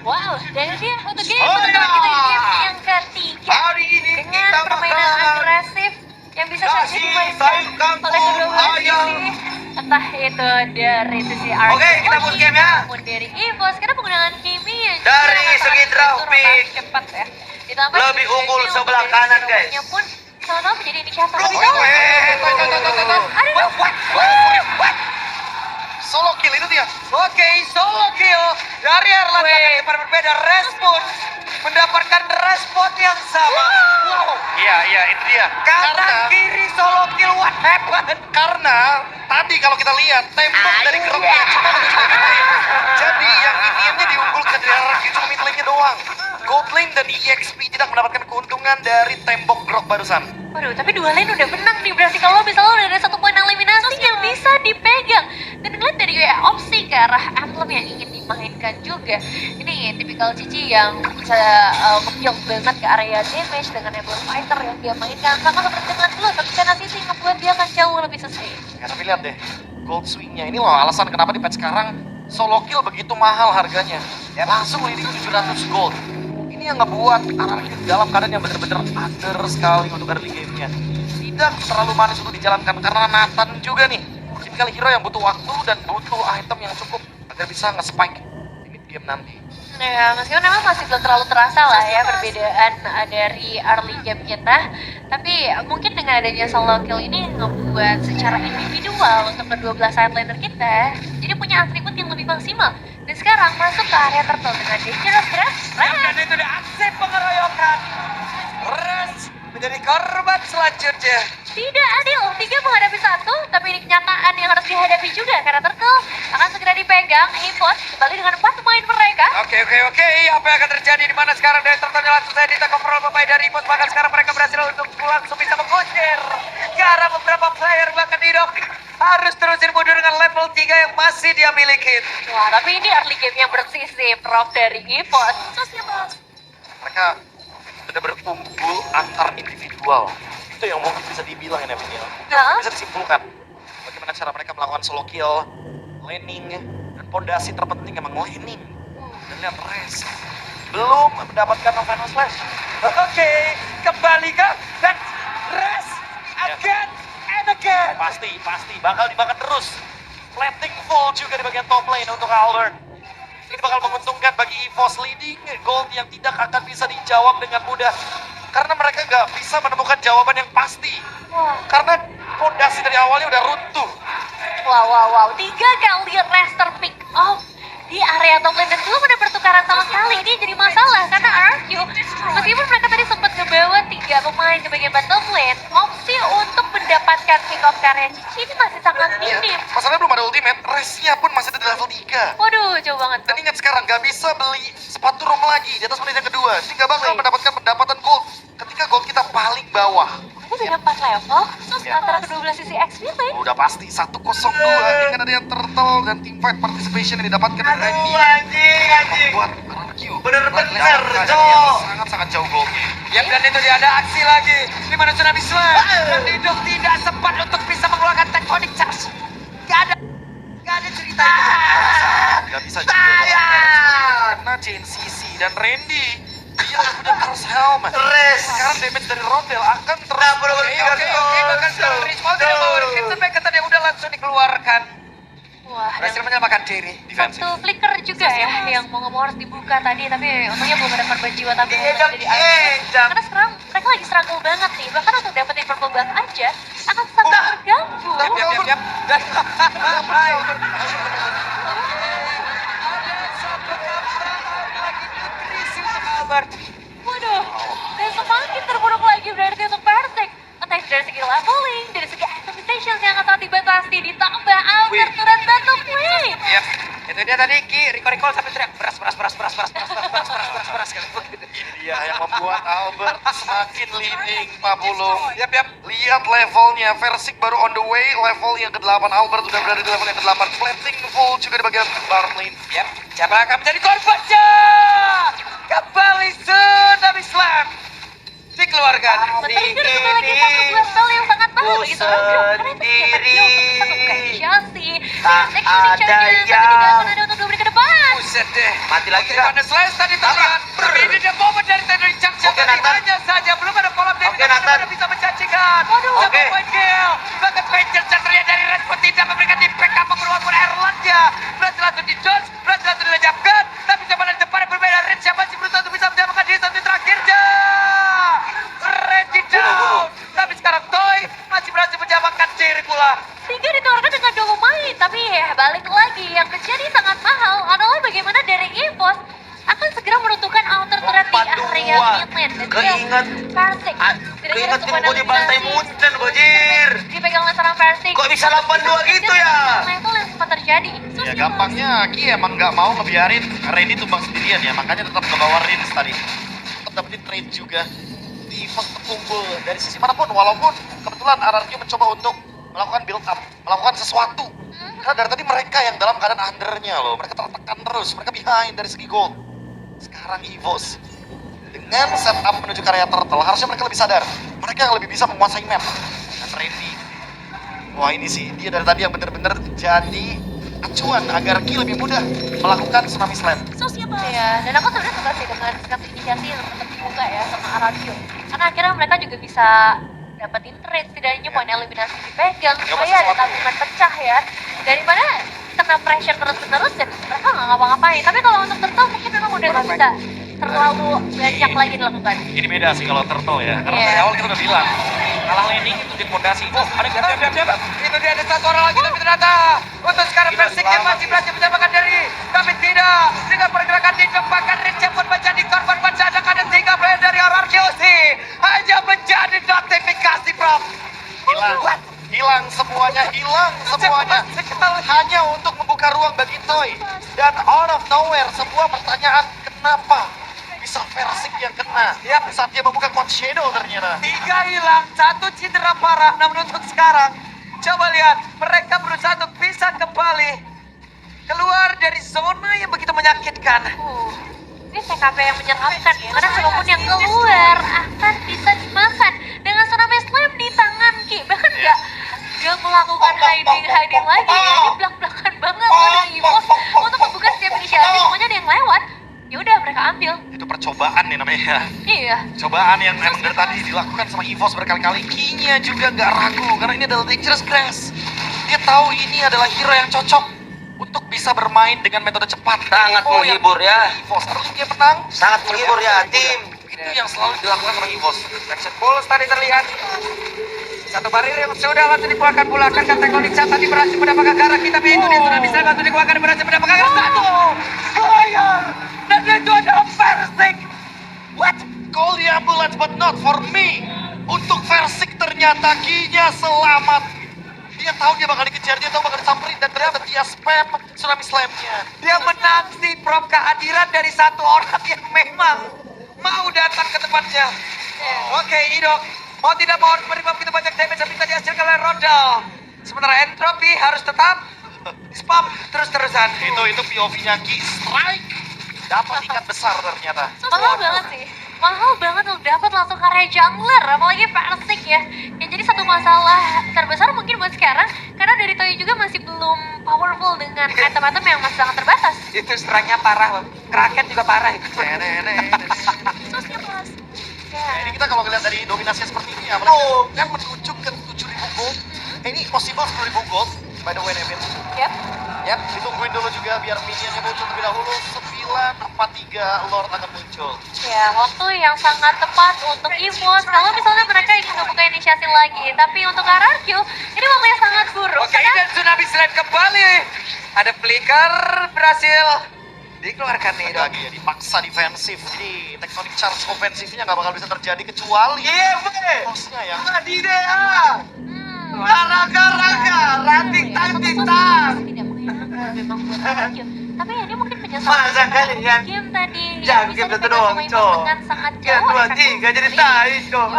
Wow, dan dia untuk game teman-teman kita di game yang ketiga Hari ini dengan kita permainan bakalan agresif yang bisa saja kasih dimainkan sayur oleh kedua belah ayam. sisi. Entah itu dari sisi Ark Oke, kita mulai game ya. maupun dari EVOS, karena penggunaan Kimi yang Dari juga segi sangat grafik, cepat ya. Ditambah lebih juga unggul untuk sebelah dari kanan, sisi guys. robotnya pun sama-sama menjadi inisiator. Lebih Wait, tahu. Solo kill itu dia. Oke, solo kill dari Erlang Wait. yang berbeda. Respon mendapatkan respon yang sama. Wow. Iya, itu dia. Kanan kiri solo kill, what happened? Karena tadi kalau kita lihat tembok dari geroknya cuma jadi yang IDM-nya diunggulkan dari Erlang cuma mid lane-nya doang. Gold lane dan EXP tidak mendapatkan keuntungan dari tembok grok barusan. Waduh, tapi dua lane udah menang nih. Berarti kalau misalnya udah ada satu poin eliminasi yang bisa dipegang. Dan ngeliat dari opsi ke arah emblem yang ingin dimainkan juga. Ini tipikal Cici yang bisa nge-build banget ke area damage dengan emblem fighter yang dia mainkan. Sama seperti dengan dulu, tapi karena Cici ngebuat dia akan jauh lebih sustain. Ya, tapi lihat deh, gold swing-nya. Ini loh alasan kenapa di patch sekarang solo kill begitu mahal harganya. Ya langsung leading 700 gold. Ini yang ngebuat RRQ dalam keadaan yang benar-benar under sekali untuk early game-nya. Tidak terlalu manis untuk dijalankan karena Nathan juga nih. Tipikal hero yang butuh waktu dan butuh item yang cukup agar bisa nge-spike di mid game nanti. Nah, meskipun memang masih belum terlalu terasa lah ya perbedaan dari early game kita. Tapi mungkin dengan adanya solo kill ini ngebuat secara individual untuk kedua belah side laner kita jadi punya atribut yang lebih maksimal. Dan sekarang masuk ke area turtle dengan Dangerous Grass. Dan itu dia aksi pengeroyokan. Res menjadi korban selanjutnya. Tidak adil, 3 menghadapi 1, tapi ini kenyataan yang harus dihadapi juga karena turtle akan segera dipegang. EVOS kembali dengan 4 pemain mereka. Oke. Apa yang akan terjadi di mana sekarang dari tertanya langsung saya di-take overall pemain dari Ipos. Bahkan sekarang mereka berhasil untuk langsung bisa mengusir ke arah beberapa player. Bahkan Didok harus terusin mundur dengan level 3 yang masih dia miliki. Wah, tapi ini early game yang bersih sih, Prof dari EVOS. Mereka sudah berkumpul antar individual. Itu yang mungkin bisa dibilang ya Neville. Nah. Bisa disimpulkan bagaimana cara mereka melakukan solo kill, laning, dan pondasi terpenting emang laning. Dan lihat Res belum mendapatkan final slash. Oke, kembali ke dan Res again and again. Pasti bakal dimakan terus. Plating full juga di bagian top lane untuk Albert. Ini bakal menguntungkan bagi EVOS leading gold yang tidak akan bisa dijawab dengan mudah. Karena mereka nggak bisa menemukan jawaban yang pasti. Wah. Karena fondasi dari awalnya udah runtuh. Wow. 3 kali Rester pick off di area top lane dan belum ada pertukaran sama sekali. Ini jadi masalah karena RQ meskipun mereka tadi sempat ngebawa 3 pemain ke bagian bottom lane, opsi untuk mendapatkan pick off ke area Cici ini masih sangat minim. Masalahnya belum ada ultimate, Resnya pun masih di level 3. Waduh, jauh banget. Dan ingat sekarang nggak bisa beli sepatu rom lagi di atas menit yang kedua. Jadi nggak bakal mendapatkan pendapatan gold ketika gold kita paling bawah. Ini beda 4 level Ya. antara kedua belah sisi XP lane. Udah pasti 1-0-2 dengan ada yang turtle dan teamfight participation yang didapatkan dari Randy. Anjing. Membuat RRQ Bener-bener, keadaan yang sangat-sangat jauh goldnya. Ya, dan itu dia ada aksi lagi di mana Tsunami Slam dan Didok tidak sempat untuk bisa mengeluarkan tectonic charge. Gak ada cerita itu. Gak bisa juga karena JNCC dan Randy dia udah terus helm. Sekarang damage dari Rodel akan terus. Oke, bahkan sekarang Richmond tidak mau berhenti sampai ketan yang udah langsung dikeluarkan. Wah, Berhasil menyelamatkan diri. Defensive. satu flicker juga ya yang mau ngomong harus dibuka tadi, tapi untungnya belum ada korban jiwa tambahan Iya, dari jam. RQ. Karena sekarang mereka lagi struggle banget nih, bahkan untuk dapetin purple buff aja akan sangat terganggu. Yap. Dan Albert. Waduh, dan semakin terburuk lagi berarti untuk Persik. Entah itu dari segi leveling, dari segi itemization yang akan sangat dibatasi, ditambah Alter turret bottom lane. Yap. Itu dia tadi Ki, recall sampai teriak beras kali. Ini dia yang membuat Albert semakin leading, Pak Pulung. Yap. Lihat levelnya, Versik baru on the way, level yang ke-8. Albert udah berada di level yang ke-8. Plating full juga di bagian bottom lane. Yap. Siapa akan menjadi korbannya? Kembali Tsunami Slam dikeluarkan. Men-trigger sekali lagi satu buah spell yang sangat mahal bagi seorang grup. Karena itu senjata dia untuk bisa membuka inisiasi. Tak Executing ada charges, tapi tidak yang akan ada untuk 2 menit ke depan. Buset deh. Mati lagi, Oke, Kak. Finance Slash tadi terlihat. Tapi ini dia momen dari Tendering Charge yang Oke, Nathan. hanya saja. Belum ada follow up damage. Oke, Nathan. Tidak bisa menjanjikan. Waduh. Double Oke. point kill. Bahkan Vengeance yang terlihat dari Respon tidak memberikan impact apa walaupun Erlandnya. Berhasil langsung di dodge. Berhasil langsung dilenyapkan. Tapi coba dari depan yang berbeda. Red siapa sih berusaha untuk bisa menyamakan diri satu terakhirnya. Ready down. Tapi sekarang Toy masih berhasil menyamakan diri pula. Tiga ditawarkan dengan Dolomite, tapi ya balik lagi yang menjadi sangat mahal adalah bagaimana dari EVOS akan segera menentukan outer turret di area midlane. Dan Keinget. Persik. Keinget tim gue dibantai Munchen, Bojir. Dipegang oleh seorang Persik. Kok bisa 8-2 gitu ya? Level yang sempat terjadi. Ya gampangnya Ki emang nggak mau ngebiarin Randy tumbang sendirian ya, makanya tetap ngebawa Rins tadi. Tetap dapetin trade juga. Di EVOS terkumpul dari sisi manapun, walaupun kebetulan RRQ mencoba untuk melakukan build up, melakukan sesuatu. Karena dari tadi mereka yang dalam keadaan undernya loh, mereka tertekan terus, mereka behind dari segi gold. Sekarang EVOS dengan setup menuju ke area turtle, harusnya mereka lebih sadar. Mereka yang lebih bisa menguasai map. Dan Randy, wah ini sih, dia dari tadi yang bener-bener jadi acuan agar Ki lebih mudah melakukan tsunami slam. Iya, dan aku sebenarnya suka sih dengan sikap inisiasi yang tetap dibuka ya sama Arakyo. Karena akhirnya mereka juga bisa dapetin trade, setidaknya poin eliminasi dipegang, supaya ada tabungan pecah ya. Daripada kena pressure terus-menerus dan mereka nggak ngapa-ngapain. Tapi kalau untuk turtle mungkin memang udah nggak bisa terlalu banyak lagi dilakukan. Ini beda sih kalau turtle ya, karena Iya. dari awal kita udah bilang kalah landing itu jadi fondasi. Oh, ada diam. Itu dia ada satu orang lagi tapi ternyata untuk sekarang Tidak Persik yang masih berhasil menyamakan diri. Tapi tidak dengan pergerakan di depan kan Rich pun menjadi korban mendadak ada 3 player dari RRQC. Hanya menjadi notifikasi Prof. Hilang semuanya, hanya untuk membuka ruang bagi Toy. Dan out of nowhere sebuah pertanyaan, kenapa bisa Persik yang kena? Yap. Saat dia membuka Code Shadow ternyata. 3 hilang, 1 cedera parah. Namun untuk sekarang, coba lihat mereka berusaha untuk bisa kembali keluar dari zona yang begitu menyakitkan. Ini TKP yang menyeramkan ya, karena siapapun yang keluar akan bisa dimakan dengan tsunami slam di tangan Ki. Bahkan nggak melakukan hiding lagi ya, ini belak-belakan banget oleh EVOS untuk membuka setiap inisiasi, semuanya ada yang lewat. Ya udah mereka ambil. Itu percobaan nih namanya. Iya. Cobaan yang emang dari tadi dilakukan sama EVOS berkali-kali. Ki-nya juga nggak ragu, karena ini adalah dangerous grass. Dia tahu ini adalah hero yang cocok untuk bisa bermain dengan metode cepat. Sangat menghibur ya. EVOS, harus dia menang. Sangat menghibur ya, tim. Itu yang selalu dilakukan sama EVOS. Action Pulse tadi terlihat. Satu barir yang sudah langsung dikeluarkan pula. Kan Tectonic Charge tadi berhasil mendapatkan Karaki. Tapi itu dia sudah bisa langsung dikeluarkan dan berhasil mendapatkan satu. Fire! Dan itu adalah Persik. What? Call the ambulance but not for me. Untuk Persik ternyata Ki-nya selamat. Dia tahu dia bakal dikejar, dia tahu bakal disamperin, dan ternyata dia spam tsunami slam-nya. Dia menanti Prof kehadiran dari satu orang yang memang mau datang ke tempatnya. Oke, Idok. Mau tidak mau harus menerima begitu banyak damage yang bisa dihasilkan oleh Rodal. Sementara Entropy harus tetap spam terus-terusan. Itu POV-nya Ki, strike. Dapat ikat besar ternyata. Mahal banget sih. Mahal banget untuk dapat langsung karya jungler, apalagi Persik ya. Yang jadi satu masalah terbesar mungkin buat sekarang, karena dari Toy juga masih belum powerful dengan item-item yang masih sangat terbatas. Itu strike-nya parah, Kraken juga parah itu. Susnya plus. Nah, ini kita kalau ngeliat dari dominasinya seperti ini, apalagi kan menuju ke 7.000 gold. Ini possible 10.000 gold, by the way, Nevin. Yap. Ya, ditungguin dulu juga biar minionnya muncul terlebih dahulu. 943 Lord akan muncul. Ya, waktu yang sangat tepat untuk EVOS kalau misalnya mereka ingin membuka inisiasi lagi. Tapi untuk RRQ, ini waktu yang sangat buruk. Oke, dan Tsunami Slam kembali. Ada flicker berhasil dikeluarkan nih, Dok. Lagi ya, dipaksa defensif. Jadi Tectonic Charge ofensifnya nggak bakal bisa terjadi kecuali bosnya ya. Adidea. Hmm. Raga-raga, ranting-tanting. Tidak mengenakan memang buat RRQ. Tapi ya dia mungkin menyesal Masa kalian game tadi jago bisa game satu dipegang doang, sama EVOS Cok. dengan sangat Yang jauh. 2, efek 3 jadi ini. tai, Cok.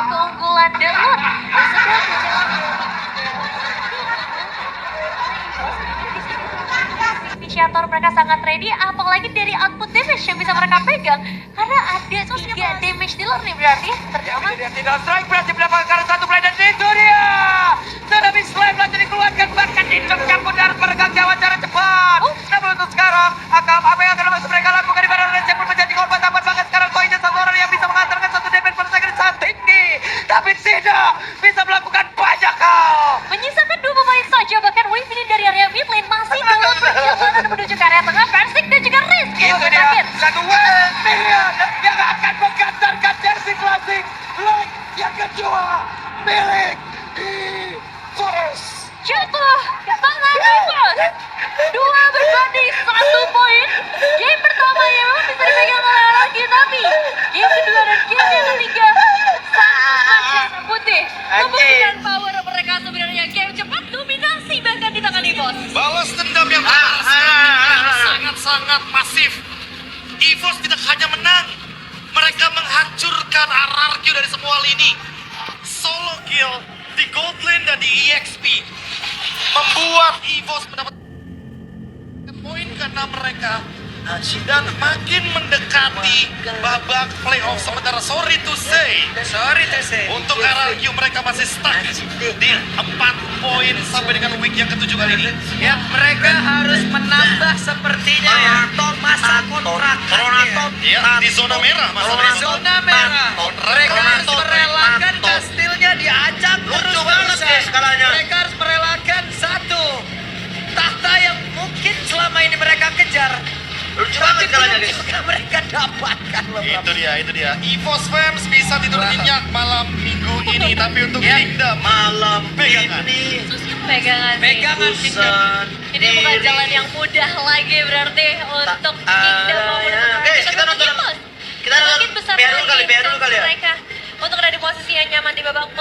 Keunggulan Delun yang sedang menjalani initiator mereka sangat ready, apalagi dari output damage yang bisa mereka pegang. Karena ada 3 damage dealer nih berarti, terutama Dia tidak strike berarti mendapatkan satu play dan itu dia. Tsunami Slam lanjut dikeluarkan bahkan Dicok campur dan meregang nyawa cara cepat. Namun untuk sekarang, apa yang akan mereka lakukan di mana Reds yang pun menjadi korban tampan banget sekarang poinnya satu orang yang bisa mengantarkan satu damage per second saat tinggi. Tapi tidak bisa melakukan banyak hal. menyisakan 2 pemain saja, bahkan wave ini dari area mid lane masih dalam perjalanan menuju ke area tengah. Persik dan juga Riz di Itu babak dia, terakhir. satu wave million yang akan menggantarkan jersey klasik leg yang kedua milik Forest. Jatuh, sangat bebas. 2 berbanding 1 poin. Game pertama yang memang bisa dipegang oleh RRQ, tapi game kedua dan game yang ketiga sangat putih. Membuktikan power mereka sebenarnya. Game cepat, dominasi bahkan di tangan EVOS. Balas dendam yang sangat-sangat masif. EVOS tidak hanya menang, mereka menghancurkan RRQ dari semua lini. Solo kill di gold lane dan di EXP membuat EVOS mendapat poin karena mereka dan makin mendekati babak playoff. Sementara sorry to say untuk RRQ mereka masih stuck di 4 poin sampai dengan week yang ke-7 kali ini. Ya, mereka harus menambah sepertinya ya masa kontraknya. Ya, di zona merah Di masalahnya. zona merah, mereka harus merelakan kastilnya diajak terus terusan. skalanya. Mereka harus merelakan satu tahta yang mungkin selama ini mereka kejar. Lucu Tapi banget skalanya, belum guys. juga mereka dapatkan beberapa. Itu dia. EVOS fans bisa tidur nyenyak malam minggu ini, tapi untuk Ya. Kingdom Malam pegangan. ini Pegangan. Pegangan Kingdom. Ini bukan jalan yang mudah lagi berarti untuk Kingdom maupun Guys, kita nonton. EVOS. Kita nonton. Semakin besar PR dulu lagi kali ya. mereka untuk ada di posisi yang nyaman di babak